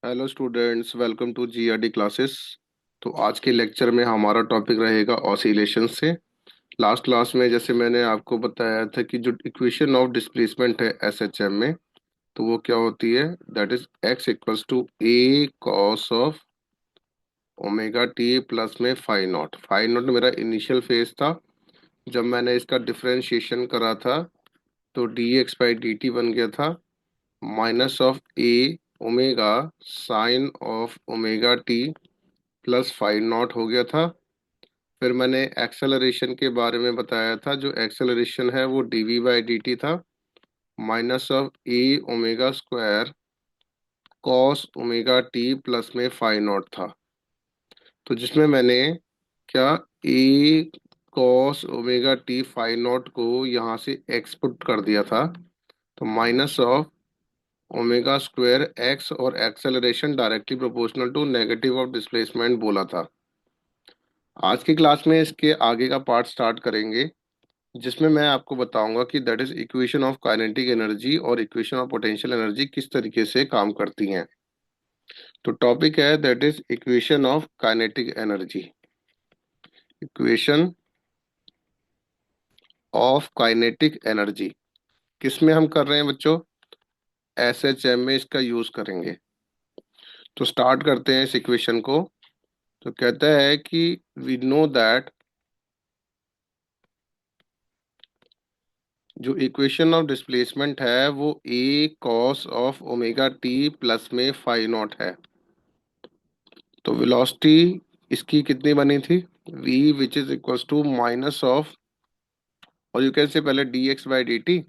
Hello students, welcome to GRD classes. तो आज के लेक्चर में हमारा टॉपिक रहेगा ऑसिलेशन से। लास्ट क्लास में जैसे मैंने आपको बताया था कि जो इक्वेशन ऑफ डिस्प्लेसमेंट है एसएचएम में, तो वो क्या होती है, that is x equals to A cos of omega T plus में फाई नॉट मेरा इनिशियल फेज था। जब मैंने इसका डिफरेंशिएशन करा था तो d x by D t बन गया था minus of A omega sine of omega T plus phi naught हो गया था। फिर मैंने एक्सेलरेशन के बारे में बताया था, जो एक्सेलरेशन है वो D V by D T था minus of A omega square cos omega T plus में फाइव नॉट था। तो जिसमें मैंने क्या, A cos omega T phi naught को यहाँ से एक्स पुट कर दिया था, तो minus of omega square X और acceleration directly proportional to negative of displacement बोला था। आज की क्लास में इसके आगे का पार्ट स्टार्ट करेंगे, जिसमें मैं आपको बताऊंगा कि that is equation of kinetic energy और इक्वेशन ऑफ पोटेंशियल एनर्जी किस तरीके से काम करती हैं। तो टॉपिक है that is equation of kinetic energy. Equation of kinetic energy किस में हम कर रहे हैं बच्चों? एसएचएम में इसका यूज करेंगे। तो स्टार्ट करते हैं इस इक्वेशन को। तो कहता है कि वी नो दैट जो इक्वेशन ऑफ डिस्प्लेसमेंट है वो A cos of omega T plus में फाइव नॉट है। तो वेलोसिटी इसकी कितनी बनी थी, v which is equals to minus of, और यू कैन से पहले D x by D T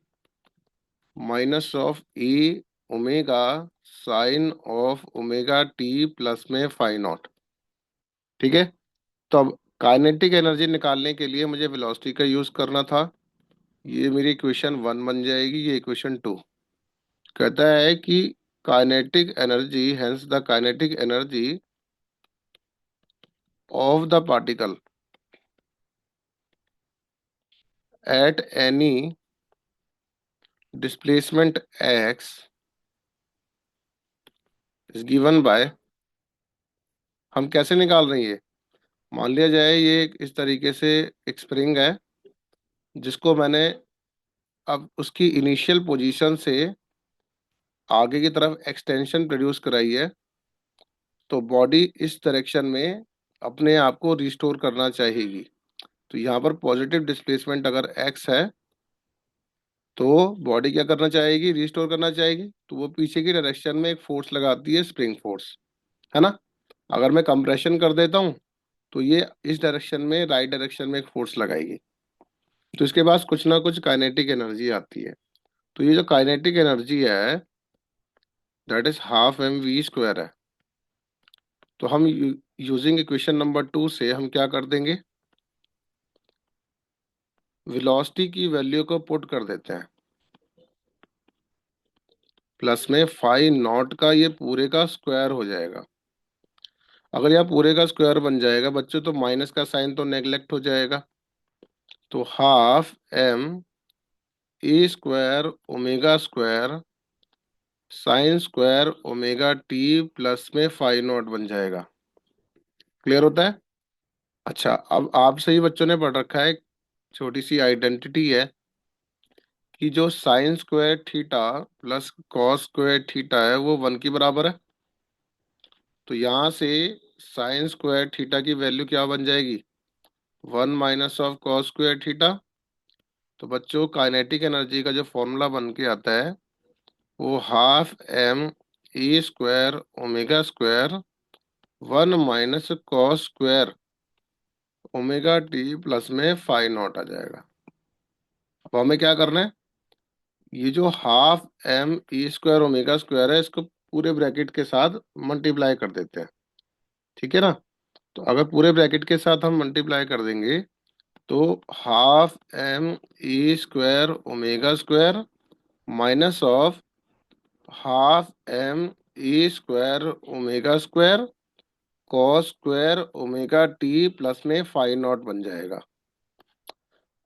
minus of A omega sine of omega T plus में फाइव नॉट। ठीक है। तो अब काइनेटिक एनर्जी निकालने के लिए मुझे वेलोसिटी का यूज करना था। ये मेरी इक्वेशन वन बन जाएगी, ये इक्वेशन टू। कहता है कि kinetic energy, hence the kinetic energy of the particle at any displacement x is given by. हम कैसे निकाल रहे हैं ये? मान लिया जाए ये इस तरीके से एक स्प्रिंग है, जिसको मैंने अब उसकी इनिशियल पोजीशन से आगे की तरफ एक्सटेंशन प्रोड्यूस कराई है। तो बॉडी इस डायरेक्शन में अपने आप को रिस्टोर करना चाहेगी। तो यहाँ पर पॉजिटिव डिस्प्लेसमेंट अगर एक्स है, तो बॉडी क्या करना चाहेगी, रिस्टोर करना चाहेगी। तो वो पीछे की डायरेक्शन में एक फोर्स लगाती है, स्प्रिंग फोर्स, है ना। अगर मैं कंप्रेशन कर देता हूँ तो ये इस डायरेक्शन में, राइट डायरेक्शन में एक फोर्स लगाएगी। तो इसके पास कुछ ना कुछ काइनेटिक एनर्जी आती है। तो ये जो काइनेटिक एनर्जी है that is half m v square है। तो हम यूजिंग इक्वेशन नंबर टू से हम क्या कर देंगे, वेलोसिटी की वैल्यू को पुट कर देते हैं प्लस में फाइव नॉट का ये पूरे का स्क्वायर हो जाएगा। अगर यहाँ पूरे का स्क्वायर बन जाएगा बच्चों, तो माइनस का साइन तो नेग्लेक्ट हो जाएगा। तो half m A square omega square sine square omega T plus में फाइव नॉट बन जाएगा। क्लियर होता है? अच्छा, अब आप सही बच्चों ने पढ़ रखा है, छोटी सी आइडेंटिटी है कि जो sine square theta plus cos square theta है वो वन के बराबर है। तो यहाँ से साइन स्क्वायर थीटा की वैल्यू क्या बन जाएगी, one minus of cos square theta. तो बच्चों काइनेटिक एनर्जी का जो फॉर्मूला बन के आता है वो half m A square omega square one minus cos square omega T plus में फाइव नॉट आ जाएगा। अब हमें क्या करना है, ये जो half m E square omega square है इसको पूरे ब्रैकेट के साथ मल्टीप्लाई कर देते हैं। ठीक है ना। तो अगर पूरे ब्रैकेट के साथ हम मल्टीप्लाई कर देंगे तो half m E square omega square minus of half m E square omega square cos square omega T plus में फाइव नॉट बन जाएगा।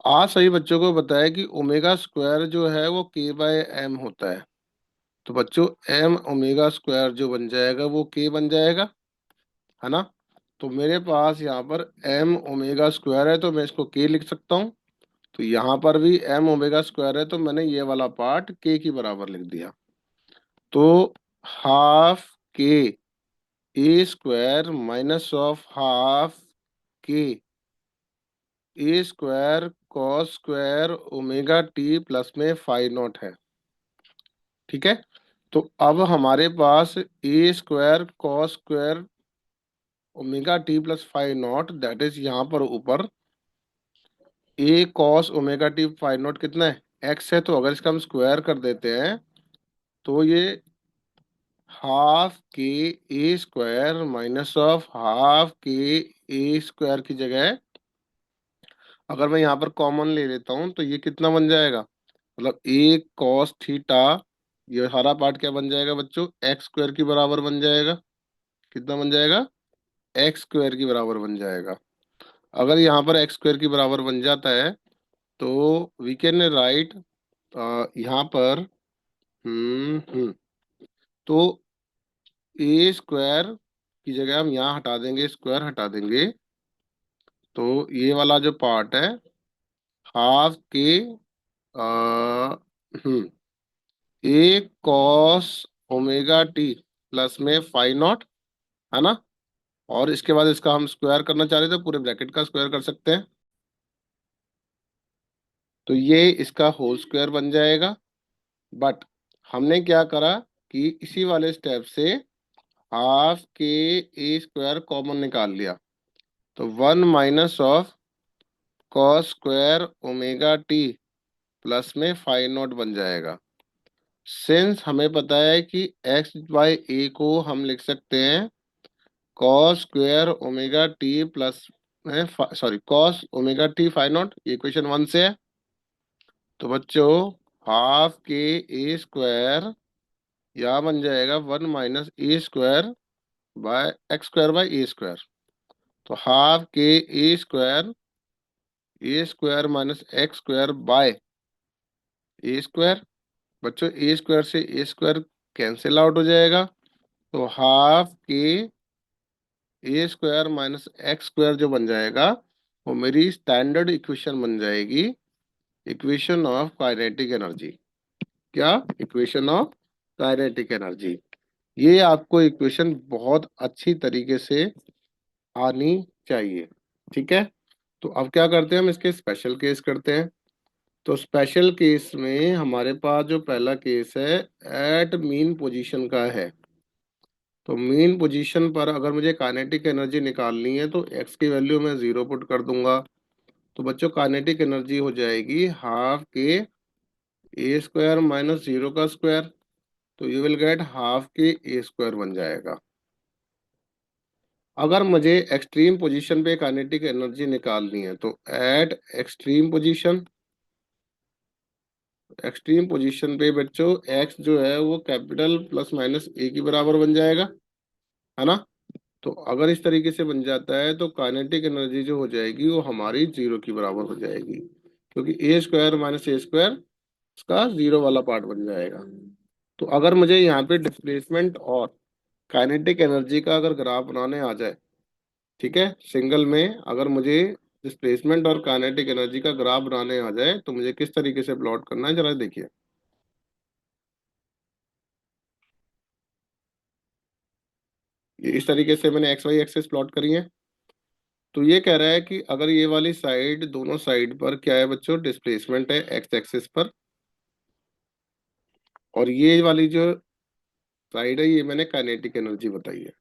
आज सभी बच्चों को बताया कि ओमेगा स्क्वायर जो है वो के बाय एम होता है। तो बच्चों एम ओमेगा स्क्वायर जो बन जाएगा वो के बन जाएगा, है ना। तो मेरे पास यहाँ पर एम ओमेगा स्क्वायर है तो मैं इसको के लिख सकता हूँ। तो यहाँ पर भी एम ओमेगा स्क्वायर है तो मैंने ये वाला पार्ट के की बराबर लिख दिया। तो हाफ के A square minus of half के A square cos square omega T plus में फाइ नॉट है। ठीक है। तो अब हमारे पास A square cos square omega T plus phi naught that is यहाँ पर ऊपर A cos omega T phi naught कितना है एक्स है, तो अगर इसका हम स्क्वायर कर देते हैं तो ये हाफ के A square minus of half के ए स्क्वायर की जगह अगर मैं यहाँ पर कॉमन ले लेता हूँ तो ये कितना बन जाएगा, मतलब ए कॉस थीटा, ये हरा पार्ट क्या बन जाएगा बच्चों, एक्स स्क्वायर की बराबर बन जाएगा। कितना बन जाएगा, एक्स स्क्वायर की बराबर बन जाएगा। अगर यहाँ पर एक्स स्क्वायर की बराबर बन जाता है तो वी कैन राइट यहाँ पर तो ए स्क्वायर की जगह हम यहाँ हटा देंगे, स्क्वायर हटा देंगे, तो ये वाला जो पार्ट है हाफ के ए कॉस ओमेगा टी प्लस में फाइ नॉट, है ना। और इसके बाद इसका हम स्क्वायर करना चाह रहे थे, पूरे ब्रैकेट का स्क्वायर कर सकते हैं, तो ये इसका होल स्क्वायर बन जाएगा। बट हमने क्या करा कि इसी वाले स्टेप से हाफ के ए स्क्वायर कॉमन निकाल लिया, तो 1 - of cos square omega T plus में फाइ नॉट बन जाएगा। सिंस हमें पता है कि एक्स बाई ए को हम लिख सकते हैं cos square omega T plus sorry cos omega T phi naught, ये इक्वेशन 1 से है। तो बच्चों हाफ के ए स्क्वायर या बन जाएगा 1 - A square by X square by A square. तो हाफ के A square minus X square by A square. बच्चों ए स्क्वायर से ए स्क्वायर कैंसिल आउट हो जाएगा, तो हाफ के A square minus X square जो बन जाएगा वो मेरी स्टैंडर्ड इक्वेशन बन जाएगी, इक्वेशन ऑफ काइनेटिक एनर्जी। क्या, इक्वेशन ऑफ काइनेटिक एनर्जी। ये आपको इक्वेशन बहुत अच्छी तरीके से आनी चाहिए। ठीक है। तो अब क्या करते हैं, हम इसके स्पेशल केस करते हैं। तो स्पेशल केस में हमारे पास जो पहला केस है एट मीन पोजीशन का है। तो मीन पोजीशन पर अगर मुझे काइनेटिक एनर्जी निकालनी है तो एक्स की वैल्यू मैं 0 पुट कर दूंगा। तो बच्चों काइनेटिक एनर्जी हो जाएगी हाफ के ए स्क्वायर माइनस 0 का स्क्वायर, तो यू विल गेट हाफ के ए स्क्वायर बन जाएगा। अगर मुझे एक्सट्रीम पोजीशन पे काइनेटिक एनर्जी निकालनी है तो एट एक्सट्रीम पोजीशन पे बच्चों एक्स जो है वो कैपिटल प्लस माइनस ए की बराबर बन जाएगा, है ना। तो अगर इस तरीके से बन जाता है तो काइनेटिक एनर्जी जो हो जाएगी वो हमारी 0 की बराबर हो जाएगी, क्योंकि ए स्क्वायर माइनस ए स्क्वायर इसका 0 वाला पार्ट बन जाएगा। तो अगर मुझे यहाँ पे डिस्प्लेसमेंट और काइनेटिक एनर्जी का अगर ग्राफ बनाने आ जाए, ठीक है, सिंगल में अगर मुझे डिस्प्लेसमेंट और काइनेटिक एनर्जी का ग्राफ बनाने आ जाए तो मुझे किस तरीके से प्लॉट करना है जरा देखिए। ये इस तरीके से मैंने एक्स वाई एक्सेस प्लॉट करी है। तो ये कह रहा है कि अगर ये वाली साइड, दोनों साइड पर क्या है बच्चों, डिस्प्लेसमेंट है एक्स एक्सिस पर, और ये वाली जो साइड है ये मैंने काइनेटिक एनर्जी बताई है।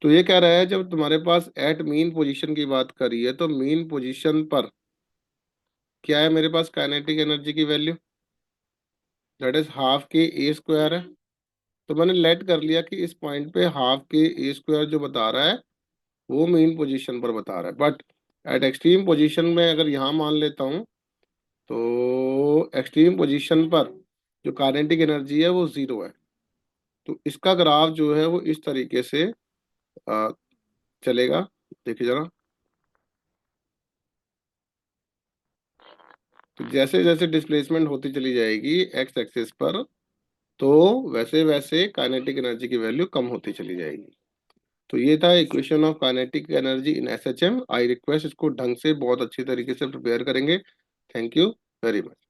तो ये कह रहा है जब तुम्हारे पास एट मीन पोजीशन की बात करी है तो मीन पोजीशन पर क्या है मेरे पास काइनेटिक एनर्जी की वैल्यू, दैट इज हाफ के ए स्क्वायर है। तो मैंने लेट कर लिया कि इस पॉइंट पे हाफ के ए स्क्वायर जो बता रहा है वो मीन पोजीशन पर बता रहा है, बट एट एक्सट्रीम पोजीशन में अगर यहाँ मान लेता हूँ तो एक्सट्रीम पोजीशन पर जो काइनेटिक एनर्जी है वो 0 है। तो इसका ग्राफ जो है वो इस तरीके से अ, चलेगा। देखिए जरा, तो जैसे जैसे डिस्प्लेसमेंट होती चली जाएगी एक्स एक्सिस पर, तो वैसे वैसे काइनेटिक एनर्जी की वैल्यू कम होती चली जाएगी। तो ये था equation of kinetic energy in SHM. I request इसको ढंग से बहुत अच्छी तरीके से प्रिपेयर करेंगे। Thank you very much.